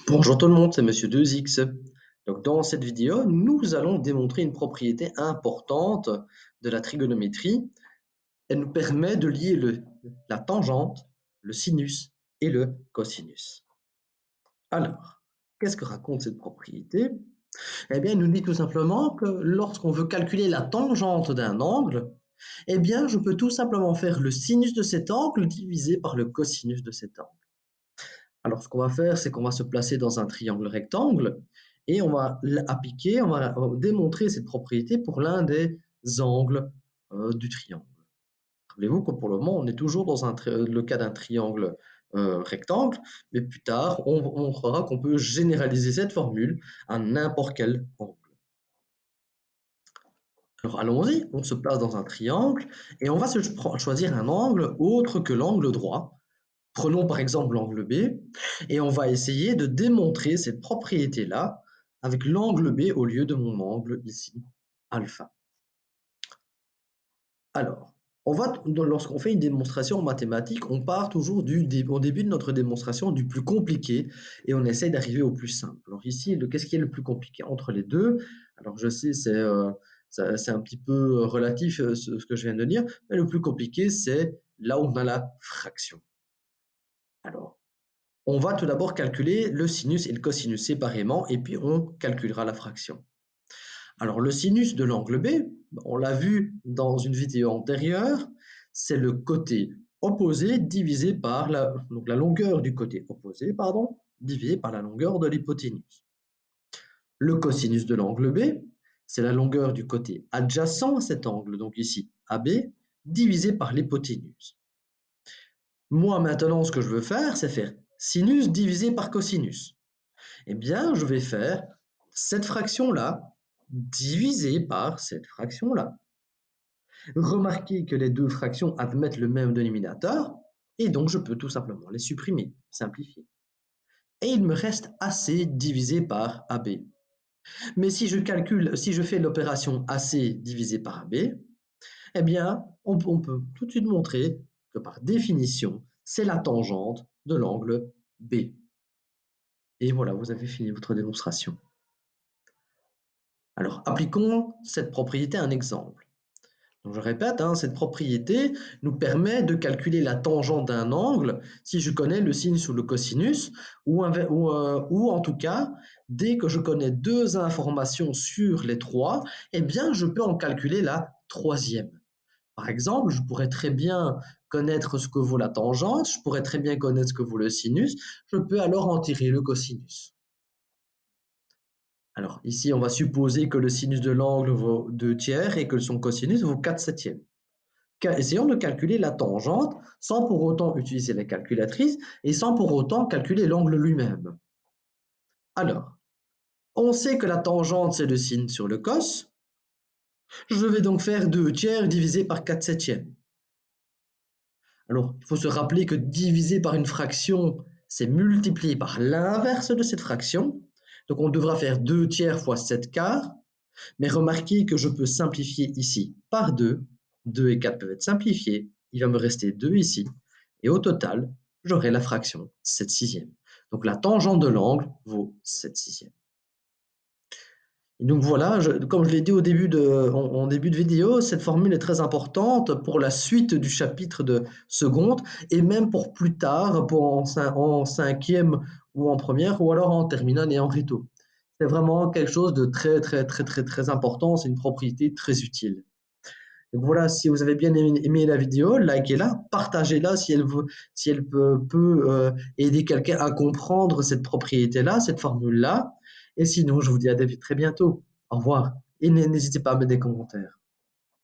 Bonjour tout le monde, c'est Monsieur 2X. Donc dans cette vidéo, nous allons démontrer une propriété importante de la trigonométrie. Elle nous permet de lier la tangente, le sinus et le cosinus. Alors, qu'est-ce que raconte cette propriété? Eh bien, elle nous dit tout simplement que lorsqu'on veut calculer la tangente d'un angle, eh bien, je peux tout simplement faire le sinus de cet angle divisé par le cosinus de cet angle. Alors, ce qu'on va faire, c'est qu'on va se placer dans un triangle rectangle et on va appliquer, on va démontrer cette propriété pour l'un des angles du triangle. Rappelez-vous que pour le moment, on est toujours dans le cas d'un triangle rectangle, mais plus tard, on montrera qu'on peut généraliser cette formule à n'importe quel angle. Alors allons-y, on se place dans un triangle et on va choisir un angle autre que l'angle droit. Prenons par exemple l'angle B et on va essayer de démontrer cette propriété-là avec l'angle B au lieu de mon angle ici, alpha. Alors, lorsqu'on fait une démonstration en mathématiques, on part toujours au début de notre démonstration du plus compliqué et on essaye d'arriver au plus simple. Alors ici, qu'est-ce qui est le plus compliqué entre les deux? Alors je sais, c'est un petit peu relatif ce que je viens de dire, mais le plus compliqué, c'est là où on a la fraction. Alors, on va tout d'abord calculer le sinus et le cosinus séparément et puis on calculera la fraction. Alors le sinus de l'angle B, on l'a vu dans une vidéo antérieure, c'est le côté opposé divisé par donc la longueur du côté opposé, pardon, divisé par la longueur de l'hypoténuse. Le cosinus de l'angle B, c'est la longueur du côté adjacent à cet angle, donc ici AB, divisé par l'hypoténuse. Moi maintenant, ce que je veux faire, c'est faire sinus divisé par cosinus. Eh bien, je vais faire cette fraction-là divisée par cette fraction-là. Remarquez que les deux fractions admettent le même dénominateur, et donc je peux tout simplement les supprimer, simplifier. Et il me reste AC divisé par AB. Mais si je fais l'opération AC divisé par AB, eh bien, on peut tout de suite montrer que par définition, c'est la tangente de l'angle B. Et voilà, vous avez fini votre démonstration. Alors, appliquons cette propriété à un exemple. Donc, je répète, cette propriété nous permet de calculer la tangente d'un angle si je connais le sinus ou le cosinus, ou en tout cas, dès que je connais deux informations sur les trois, eh bien, je peux en calculer la troisième. Par exemple, je pourrais très bien connaître ce que vaut la tangente, je pourrais très bien connaître ce que vaut le sinus, je peux alors en tirer le cosinus. Alors ici, on va supposer que le sinus de l'angle vaut 2 tiers et que son cosinus vaut 4 septièmes. Essayons de calculer la tangente sans pour autant utiliser la calculatrice et sans pour autant calculer l'angle lui-même. Alors, on sait que la tangente, c'est le sin sur le cos. Je vais donc faire 2 tiers divisé par 4 septièmes. Alors, il faut se rappeler que diviser par une fraction, c'est multiplier par l'inverse de cette fraction. Donc, on devra faire 2 tiers fois 7 quarts. Mais remarquez que je peux simplifier ici par 2. 2 et 4 peuvent être simplifiés. Il va me rester 2 ici. Et au total, j'aurai la fraction 7 sixièmes. Donc la tangente de l'angle vaut 7 sixièmes. Et donc voilà, comme je l'ai dit en début de vidéo, cette formule est très importante pour la suite du chapitre de seconde et même pour plus tard, en cinquième ou en première ou alors en terminale et en réto. C'est vraiment quelque chose de très important, c'est une propriété très utile. Donc voilà, si vous avez bien aimé la vidéo, likez-la, partagez-la si elle peut aider quelqu'un à comprendre cette propriété-là, cette formule-là. Et sinon, je vous dis à très bientôt. Au revoir. Et n'hésitez pas à mettre des commentaires.